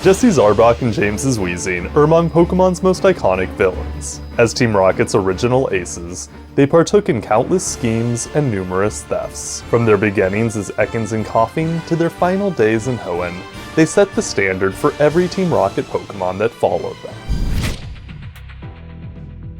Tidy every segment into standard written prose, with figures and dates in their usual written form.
Jessie's Arbok and James's Weezing are among Pokemon's most iconic villains. As Team Rocket's original aces, they partook in countless schemes and numerous thefts. From their beginnings as Ekans and Koffing to their final days in Hoenn, they set the standard for every Team Rocket Pokemon that followed them.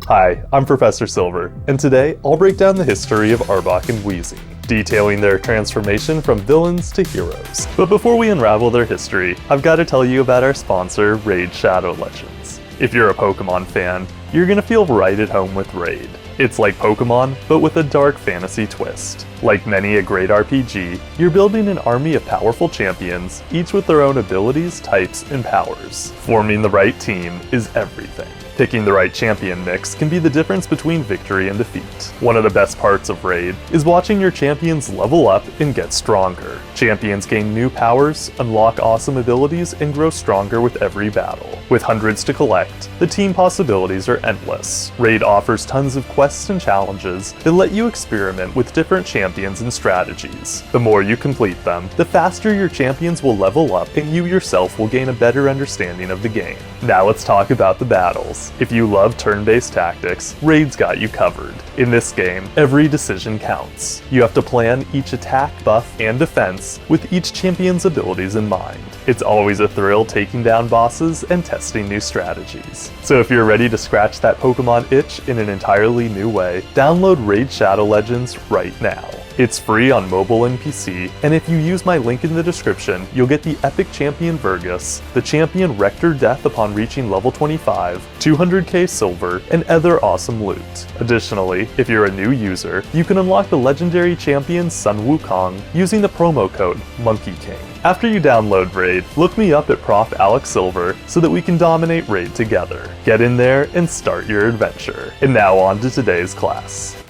Hi, I'm Professor Silver, and today I'll break down the history of Arbok and Weezing, detailing their transformation from villains to heroes. But before we unravel their history, I've got to tell you about our sponsor, Raid Shadow Legends. If you're a Pokemon fan, you're gonna feel right at home with Raid. It's like Pokemon, but with a dark fantasy twist. Like many a great RPG, you're building an army of powerful champions, each with their own abilities, types, and powers. Forming the right team is everything. Picking the right champion mix can be the difference between victory and defeat. One of the best parts of Raid is watching your champions level up and get stronger. Champions gain new powers, unlock awesome abilities, and grow stronger with every battle. With hundreds to collect, the team possibilities are endless. Raid offers tons of quests and challenges that let you experiment with different champions and strategies. The more you complete them, the faster your champions will level up and you yourself will gain a better understanding of the game. Now let's talk about the battles. If you love turn-based tactics, Raid's got you covered. In this game, every decision counts. You have to plan each attack, buff, and defense with each champion's abilities in mind. It's always a thrill taking down bosses and testing new strategies. So if you're ready to scratch that Pokemon itch in an entirely new way, download Raid Shadow Legends right now. It's free on mobile and PC, and if you use my link in the description, you'll get the Epic Champion Virgus, the Champion Rector Death upon reaching level 25, 200k silver, and other awesome loot. Additionally, if you're a new user, you can unlock the legendary champion Sun Wukong using the promo code Monkey King. After you download Raid, look me up at Prof. Alex Silver so that we can dominate Raid together. Get in there and start your adventure. And now on to today's class.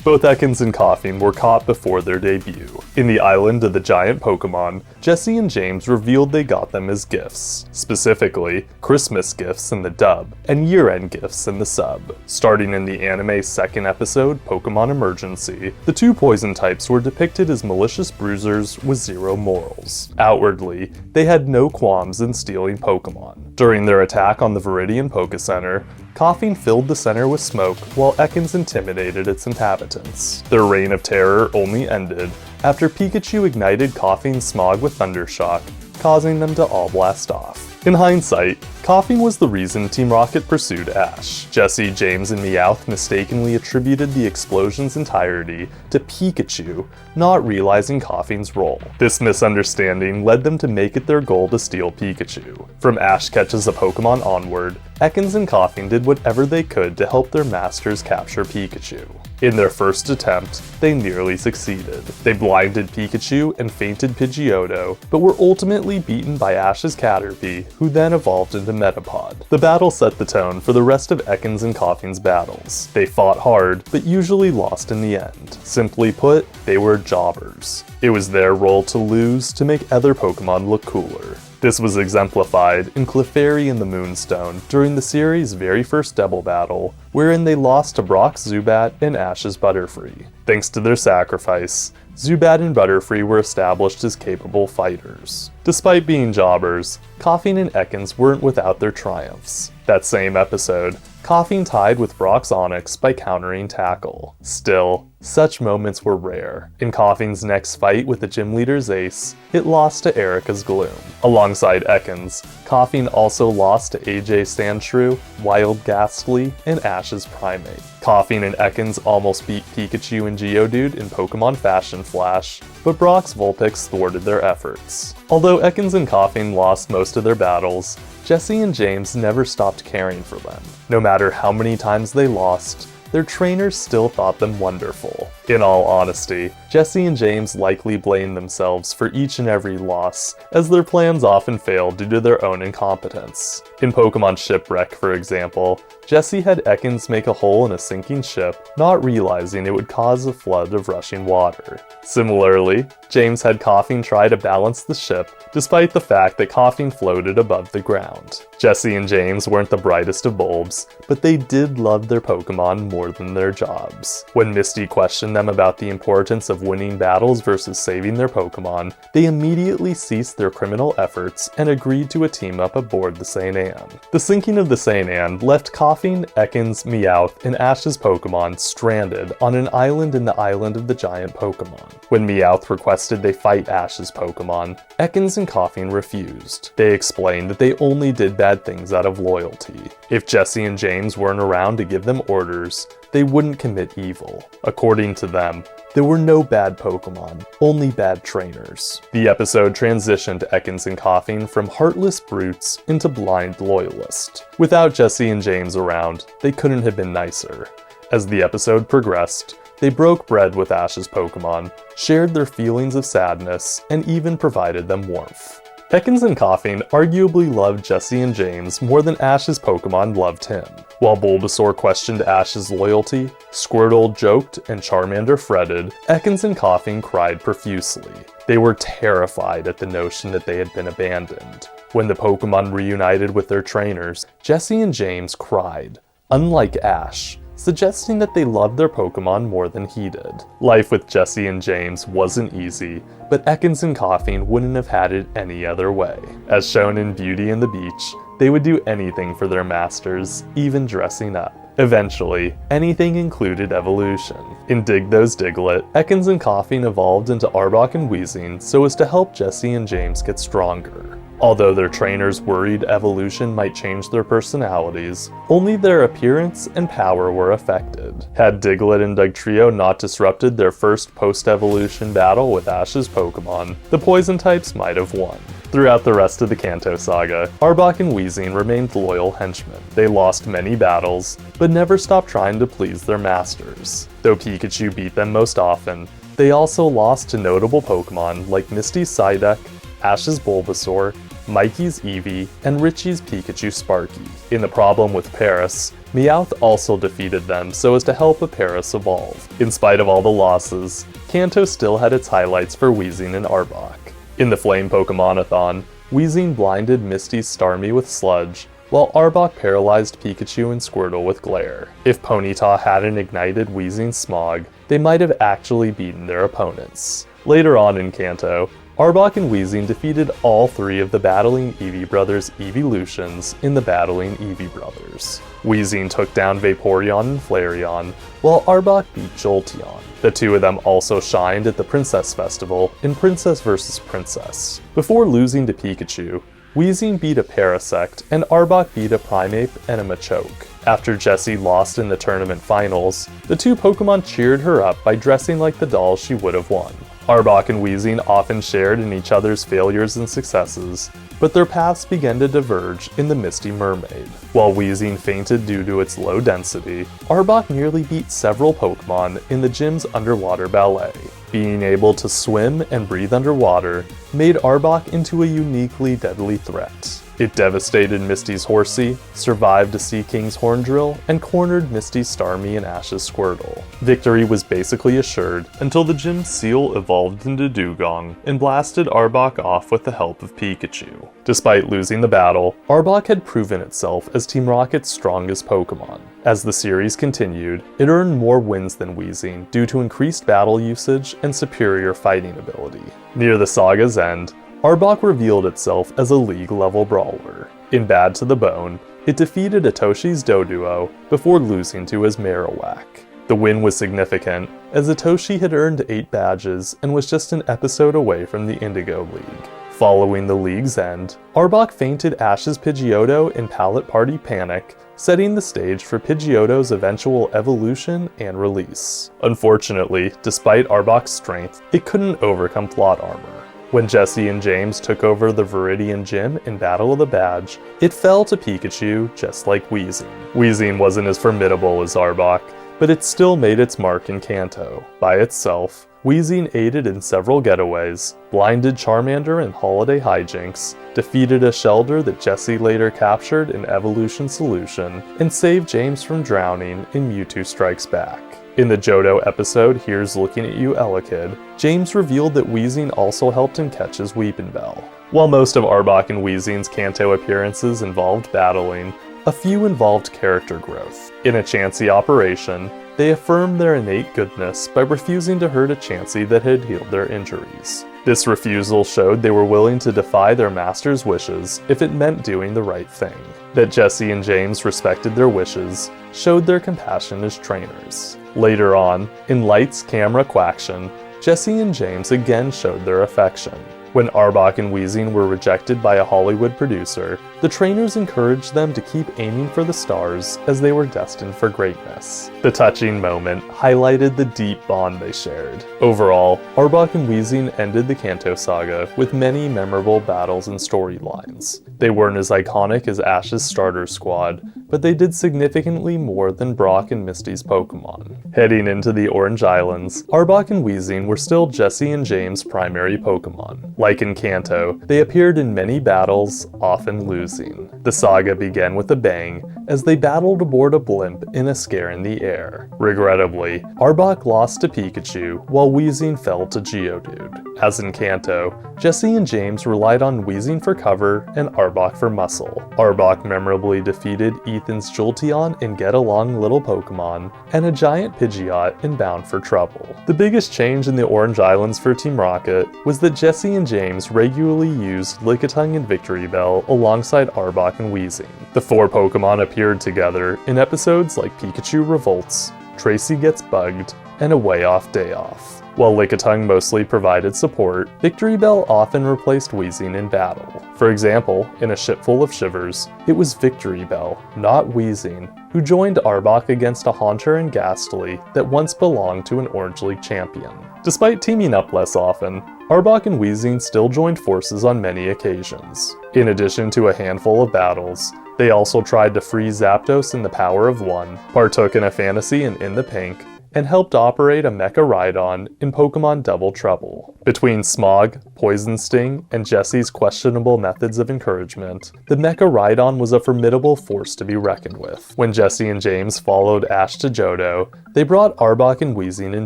Both Ekans and Koffing were caught before their debut. In the island of the giant Pokemon, Jessie and James revealed they got them as gifts. Specifically, Christmas gifts in the dub, and year-end gifts in the sub. Starting in the anime's second episode, Pokemon Emergency, the two poison types were depicted as malicious bruisers with zero morals. Outwardly, they had no qualms in stealing Pokemon. During their attack on the Viridian Poke Center, Koffing filled the center with smoke while Ekans intimidated its inhabitants. Their reign of terror only ended after Pikachu ignited Koffing's smog with Thundershock, causing them to all blast off. In hindsight, Koffing was the reason Team Rocket pursued Ash. Jessie, James, and Meowth mistakenly attributed the explosion's entirety to Pikachu, not realizing Koffing's role. This misunderstanding led them to make it their goal to steal Pikachu. From Ash catches a Pokemon onward, Ekans and Koffing did whatever they could to help their masters capture Pikachu. In their first attempt, they nearly succeeded. They blinded Pikachu and fainted Pidgeotto, but were ultimately beaten by Ash's Caterpie, who then evolved into Metapod. The battle set the tone for the rest of Ekans and Koffing's battles. They fought hard, but usually lost in the end. Simply put, they were jobbers. It was their role to lose to make other Pokemon look cooler. This was exemplified in Clefairy and the Moonstone during the series' very first double battle, wherein they lost to Brock's Zubat and Ash's Butterfree. Thanks to their sacrifice, Zubat and Butterfree were established as capable fighters. Despite being jobbers, Koffing and Ekans weren't without their triumphs. That same episode, Koffing tied with Brock's Onix by countering Tackle. Still, such moments were rare. In Koffing's next fight with the gym leader's ace, it lost to Erica's Gloom. Alongside Ekans, Koffing also lost to AJ Sandshrew, Wild Ghastly, and Ash's Primate. Koffing and Ekans almost beat Pikachu and Geodude in Pokemon Fashion Flash, but Brock's Vulpix thwarted their efforts. Although Ekans and Koffing lost most of their battles, Jessie and James never stopped caring for them. No matter how many times they lost, their trainers still thought them wonderful. In all honesty, Jessie and James likely blamed themselves for each and every loss, as their plans often failed due to their own incompetence. In Pokemon Shipwreck, for example, Jessie had Ekans make a hole in a sinking ship, not realizing it would cause a flood of rushing water. Similarly, James had Koffing try to balance the ship, despite the fact that Koffing floated above the ground. Jessie and James weren't the brightest of bulbs, but they did love their Pokemon more than their jobs. When Misty questioned cautioned them about the importance of winning battles versus saving their Pokemon, they immediately ceased their criminal efforts and agreed to a team-up aboard the St. Anne. The sinking of the St. Anne left Koffing, Ekans, Meowth, and Ash's Pokemon stranded on an island in the Island of the Giant Pokemon. When Meowth requested they fight Ash's Pokemon, Ekans and Koffing refused. They explained that they only did bad things out of loyalty. If Jessie and James weren't around to give them orders, they wouldn't commit evil. According to them, there were no bad Pokemon, only bad trainers. The episode transitioned Ekans and Koffing from heartless brutes into blind loyalists. Without Jessie and James around, they couldn't have been nicer. As the episode progressed, they broke bread with Ash's Pokemon, shared their feelings of sadness, and even provided them warmth. Ekans and Koffing arguably loved Jessie and James more than Ash's Pokemon loved him. While Bulbasaur questioned Ash's loyalty, Squirtle joked, and Charmander fretted, Ekans and Koffing cried profusely. They were terrified at the notion that they had been abandoned. When the Pokemon reunited with their trainers, Jessie and James cried, unlike Ash, suggesting that they loved their Pokemon more than he did. Life with Jessie and James wasn't easy, but Ekans and Koffing wouldn't have had it any other way. As shown in Beauty and the Beach, they would do anything for their masters, even dressing up. Eventually, anything included evolution. In Dig Those Diglett, Ekans and Koffing evolved into Arbok and Weezing so as to help Jessie and James get stronger. Although their trainers worried evolution might change their personalities, only their appearance and power were affected. Had Diglett and Dugtrio not disrupted their first post-evolution battle with Ash's Pokemon, the poison types might have won. Throughout the rest of the Kanto saga, Arbok and Weezing remained loyal henchmen. They lost many battles, but never stopped trying to please their masters. Though Pikachu beat them most often, they also lost to notable Pokemon like Misty's Psyduck, Ash's Bulbasaur, Mikey's Eevee, and Richie's Pikachu Sparky. In the problem with Paris, Meowth also defeated them so as to help a Paris evolve. In spite of all the losses, Kanto still had its highlights for Weezing and Arbok. In the Flame Pokemonathon, Weezing blinded Misty's Starmie with Sludge, while Arbok paralyzed Pikachu and Squirtle with Glare. If Ponyta hadn't ignited Weezing's Smog, they might have actually beaten their opponents. Later on in Kanto, Arbok and Weezing defeated all three of the Battling Eevee Brothers' Eeveelutions in the Battling Eevee Brothers. Weezing took down Vaporeon and Flareon, while Arbok beat Jolteon. The two of them also shined at the Princess Festival in Princess vs. Princess. Before losing to Pikachu, Weezing beat a Parasect, and Arbok beat a Primeape and a Machoke. After Jessie lost in the tournament finals, the two Pokemon cheered her up by dressing like the doll she would have won. Arbok and Weezing often shared in each other's failures and successes, but their paths began to diverge in the Misty Mermaid. While Weezing fainted due to its low density, Arbok nearly beat several Pokemon in the gym's underwater ballet. Being able to swim and breathe underwater made Arbok into a uniquely deadly threat. It devastated Misty's Horsey, survived a Sea King's Horn Drill, and cornered Misty's Starmie and Ash's Squirtle. Victory was basically assured until the gym's seal evolved into Dugong and blasted Arbok off with the help of Pikachu. Despite losing the battle, Arbok had proven itself as Team Rocket's strongest Pokemon. As the series continued, it earned more wins than Weezing due to increased battle usage and superior fighting ability. Near the saga's end, Arbok revealed itself as a league-level brawler. In Bad to the Bone, it defeated Atoshi's Doduo before losing to his Marowak. The win was significant, as Atoshi had earned 8 badges and was just an episode away from the Indigo League. Following the league's end, Arbok fainted Ash's Pidgeotto in Palette Party Panic, setting the stage for Pidgeotto's eventual evolution and release. Unfortunately, despite Arbok's strength, it couldn't overcome plot armor. When Jessie and James took over the Viridian Gym in Battle of the Badge, it fell to Pikachu just like Weezing. Weezing wasn't as formidable as Arbok, but it still made its mark in Kanto. By itself, Weezing aided in several getaways, blinded Charmander in Holiday Hijinks, defeated a Shelder that Jessie later captured in Evolution Solution, and saved James from drowning in Mewtwo Strikes Back. In the Johto episode Here's Looking at You, Elekid, James revealed that Weezing also helped him catch his Weepinbell. While most of Arbok and Weezing's Kanto appearances involved battling, a few involved character growth. In a Chansey operation, they affirmed their innate goodness by refusing to hurt a Chansey that had healed their injuries. This refusal showed they were willing to defy their master's wishes if it meant doing the right thing. That Jessie and James respected their wishes showed their compassion as trainers. Later on, in Lights, Camera, Quaction, Jessie and James again showed their affection. When Arbok and Weezing were rejected by a Hollywood producer, the trainers encouraged them to keep aiming for the stars as they were destined for greatness. The touching moment highlighted the deep bond they shared. Overall, Arbok and Weezing ended the Kanto saga with many memorable battles and storylines. They weren't as iconic as Ash's starter squad, but they did significantly more than Brock and Misty's Pokemon. Heading into the Orange Islands, Arbok and Weezing were still Jessie and James' primary Pokemon. Like in Kanto, they appeared in many battles, often losing. The saga began with a bang as they battled aboard a blimp in a scare in the air. Regrettably, Arbok lost to Pikachu while Weezing fell to Geodude. As in Kanto, Jessie and James relied on Weezing for cover and Arbok for muscle. Arbok memorably defeated Ethan's Jolteon in Get Along Little Pokemon and a giant Pidgeot in Bound for Trouble. The biggest change in the Orange Islands for Team Rocket was that Jessie and James regularly used Lickitung and Victreebel alongside Arbok and Weezing. The four Pokemon appeared together in episodes like Pikachu Revolts, Tracy Gets Bugged, and A Way Off Day Off. While Lickitung mostly provided support, Victreebel often replaced Weezing in battle. For example, in A Shipful of Shivers, it was Victreebel, not Weezing, who joined Arbok against a Haunter and Ghastly that once belonged to an Orange League champion. Despite teaming up less often, Arbok and Weezing still joined forces on many occasions. In addition to a handful of battles, they also tried to free Zapdos in the Power of One, partook in a fantasy in the Pink, and helped operate a Mecha Rhydon in Pokemon Double Trouble. Between Smog, Poison Sting, and Jessie's questionable methods of encouragement, the Mecha Rhydon was a formidable force to be reckoned with. When Jessie and James followed Ash to Johto, they brought Arbok and Weezing in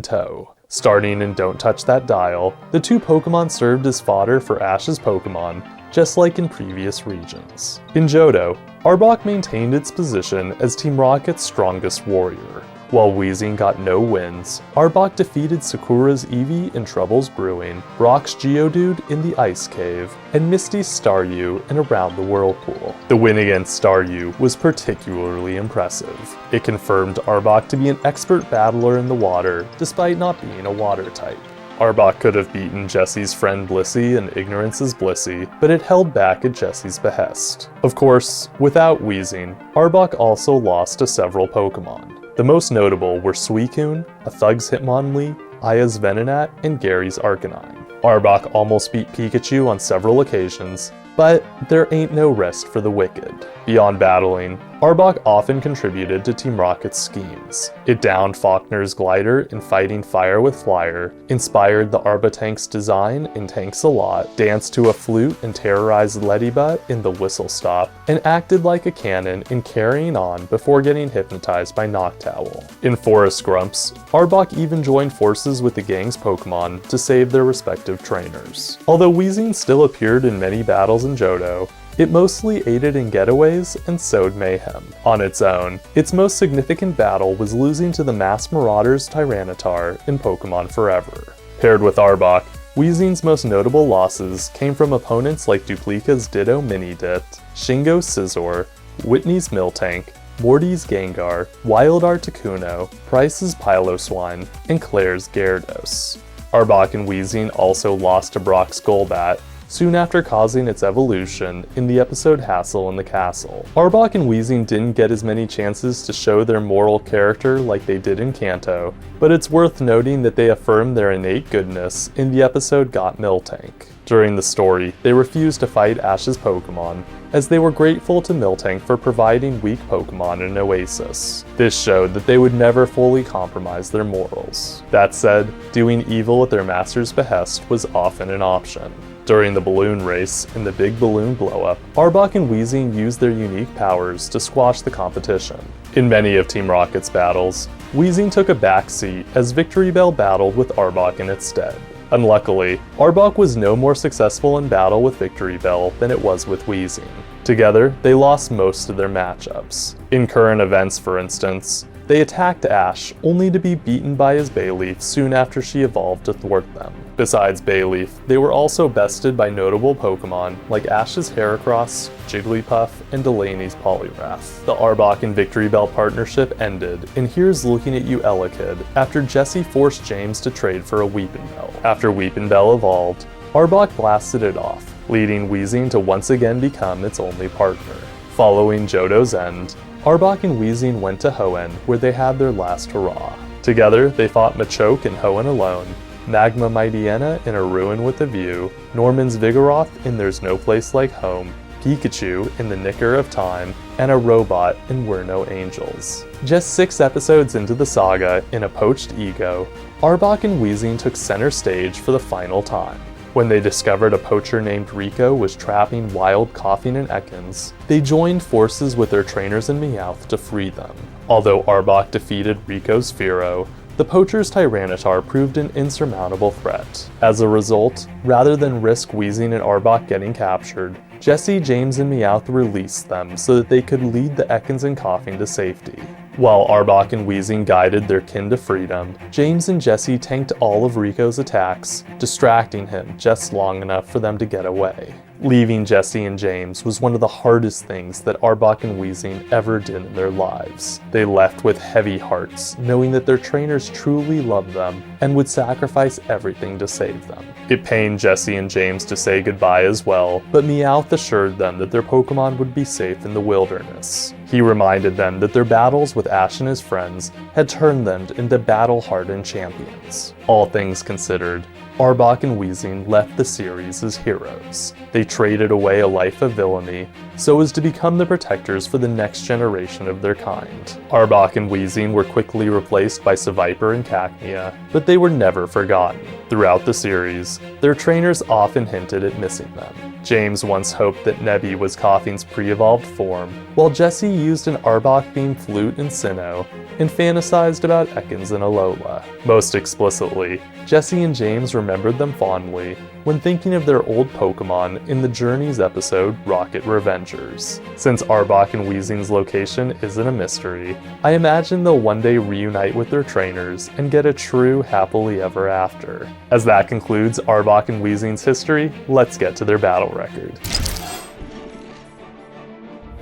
tow. Starting in Don't Touch That Dial, the two Pokemon served as fodder for Ash's Pokemon, just like in previous regions. In Johto, Arbok maintained its position as Team Rocket's strongest warrior. While Weezing got no wins, Arbok defeated Sakura's Eevee in Troubles Brewing, Brock's Geodude in the Ice Cave, and Misty's Staryu in Around the Whirlpool. The win against Staryu was particularly impressive. It confirmed Arbok to be an expert battler in the water, despite not being a water type. Arbok could have beaten Jessie's friend Blissey in Ignorance's Blissey, but it held back at Jessie's behest. Of course, without Weezing, Arbok also lost to several Pokemon. The most notable were Suicune, a Thug's Hitmonlee, Aya's Venonat, and Gary's Arcanine. Arbok almost beat Pikachu on several occasions, but there ain't no rest for the wicked. Beyond battling, Arbok often contributed to Team Rocket's schemes. It downed Faulkner's glider in Fighting Fire with Flyer, inspired the Arbotank's design in Tanks-a-Lot, danced to a flute and terrorized Leddybutt in The Whistle Stop, and acted like a cannon in Carrying On before getting hypnotized by Noctowl. In Forest Grumps, Arbok even joined forces with the gang's Pokemon to save their respective trainers. Although Weezing still appeared in many battles in Johto, it mostly aided in getaways and sowed mayhem. On its own, its most significant battle was losing to the Mass Marauders Tyranitar in Pokemon Forever. Paired with Arbok, Weezing's most notable losses came from opponents like Duplika's Ditto Minidit, Shingo's Scizor, Whitney's Miltank, Morty's Gengar, Wild Articuno, Price's Piloswine, and Claire's Gyarados. Arbok and Weezing also lost to Brock's Golbat, soon after causing its evolution in the episode Hassle in the Castle. Arbok and Weezing didn't get as many chances to show their moral character like they did in Kanto, but it's worth noting that they affirmed their innate goodness in the episode Got Miltank. During the story, they refused to fight Ash's Pokemon, as they were grateful to Miltank for providing weak Pokemon an oasis. This showed that they would never fully compromise their morals. That said, doing evil at their master's behest was often an option. During the balloon race and the big balloon blowup, Arbok and Weezing used their unique powers to squash the competition. In many of Team Rocket's battles, Weezing took a backseat as Victreebel battled with Arbok in its stead. Unluckily, Arbok was no more successful in battle with Victreebel than it was with Weezing. Together, they lost most of their matchups. In current events, for instance, they attacked Ash only to be beaten by his Bayleaf soon after she evolved to thwart them. Besides Bayleaf, they were also bested by notable Pokemon like Ash's Heracross, Jigglypuff, and Delaney's Poliwrath. The Arbok and Victreebel partnership ended, and here's looking at you Elekid, after Jessie forced James to trade for a Weepinbell. After Weepinbell evolved, Arbok blasted it off, leading Weezing to once again become its only partner. Following Johto's end, Arbok and Weezing went to Hoenn, where they had their last hurrah. Together, they fought Machoke and Hoenn alone, Magma Mightyena in a ruin with a view, Norman's Vigoroth in There's No Place Like Home, Pikachu in The Nicker of Time, and a robot in We're No Angels. Just 6 episodes into the saga, in a Poached Ego, Arbok and Weezing took center stage for the final time. When they discovered a poacher named Rico was trapping wild Koffing and Ekans, they joined forces with their trainers in Meowth to free them. Although Arbok defeated Rico's Fearow, the poacher's Tyranitar proved an insurmountable threat. As a result, rather than risk Weezing and Arbok getting captured, Jessie, James, and Meowth released them so that they could lead the Ekans and Koffing to safety. While Arbok and Weezing guided their kin to freedom, James and Jessie tanked all of Rico's attacks, distracting him just long enough for them to get away. Leaving Jessie and James was one of the hardest things that Arbok and Weezing ever did in their lives. They left with heavy hearts, knowing that their trainers truly loved them and would sacrifice everything to save them. It pained Jessie and James to say goodbye as well, but Meowth assured them that their Pokemon would be safe in the wilderness. He reminded them that their battles with Ash and his friends had turned them into battle-hardened champions. All things considered, Arbok and Weezing left the series as heroes. They traded away a life of villainy so as to become the protectors for the next generation of their kind. Arbok and Weezing were quickly replaced by Seviper and Cacnea, but they were never forgotten. Throughout the series, their trainers often hinted at missing them. James once hoped that Nebby was Koffing's pre-evolved form, while Jessie used an Arbok-themed flute and Sinnoh, and fantasized about Ekans and Alola. Most explicitly, Jessie and James remembered them fondly when thinking of their old Pokemon in the Journeys episode Rocket Revengers. Since Arbok and Weezing's location isn't a mystery, I imagine they'll one day reunite with their trainers and get a true happily ever after. As that concludes Arbok and Weezing's history, let's get to their battle record.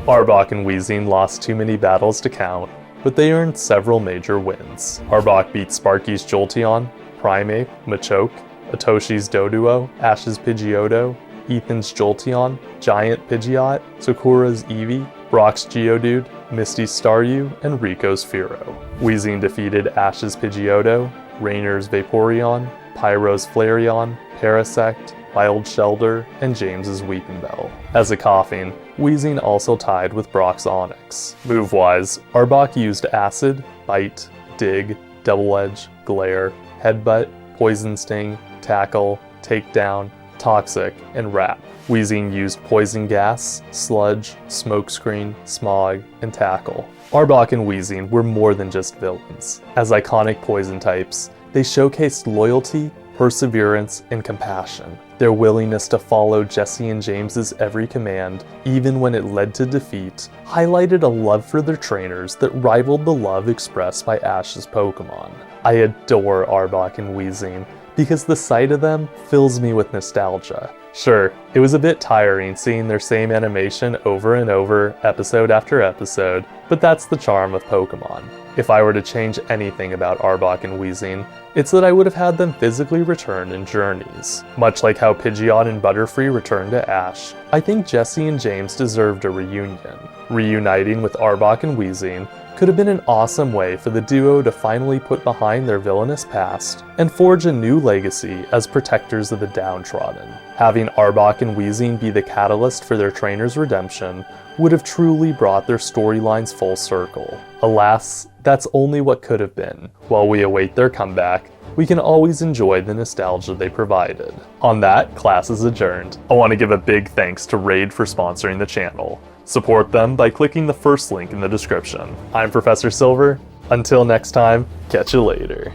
Arbok and Weezing lost too many battles to count, but they earned several major wins. Arbok beat Sparky's Jolteon, Primeape, Machoke, Atoshi's Doduo, Ash's Pidgeotto, Ethan's Jolteon, Giant Pidgeot, Sakura's Eevee, Brock's Geodude, Misty's Staryu, and Rico's Fearow. Weezing defeated Ash's Pidgeotto, Rainer's Vaporeon, Pyro's Flareon, Parasect, Wild Shelter, and James's Weepinbell. As a Koffing, Weezing also tied with Brock's Onix. Move-wise, Arbok used Acid, Bite, Dig, Double Edge, Glare, Headbutt, Poison Sting, Tackle, Takedown, Toxic, and Wrap. Weezing used Poison Gas, Sludge, Smokescreen, Smog, and Tackle. Arbok and Weezing were more than just villains. As iconic poison types, they showcased loyalty, perseverance, and compassion. Their willingness to follow Jessie and James's every command, even when it led to defeat, highlighted a love for their trainers that rivaled the love expressed by Ash's Pokemon. I adore Arbok and Weezing because the sight of them fills me with nostalgia. Sure, it was a bit tiring seeing their same animation over and over, episode after episode, but that's the charm of Pokemon. If I were to change anything about Arbok and Weezing, it's that I would have had them physically return in Journeys. Much like how Pidgeot and Butterfree returned to Ash, I think Jessie and James deserved a reunion. Reuniting with Arbok and Weezing could have been an awesome way for the duo to finally put behind their villainous past and forge a new legacy as protectors of the downtrodden. Having Arbok and Weezing be the catalyst for their trainers' redemption would have truly brought their storylines full circle. Alas, that's only what could have been. While we await their comeback, we can always enjoy the nostalgia they provided. On that, class is adjourned. I want to give a big thanks to Raid for sponsoring the channel. Support them by clicking the first link in the description. I'm Professor Silver. Until next time, catch you later.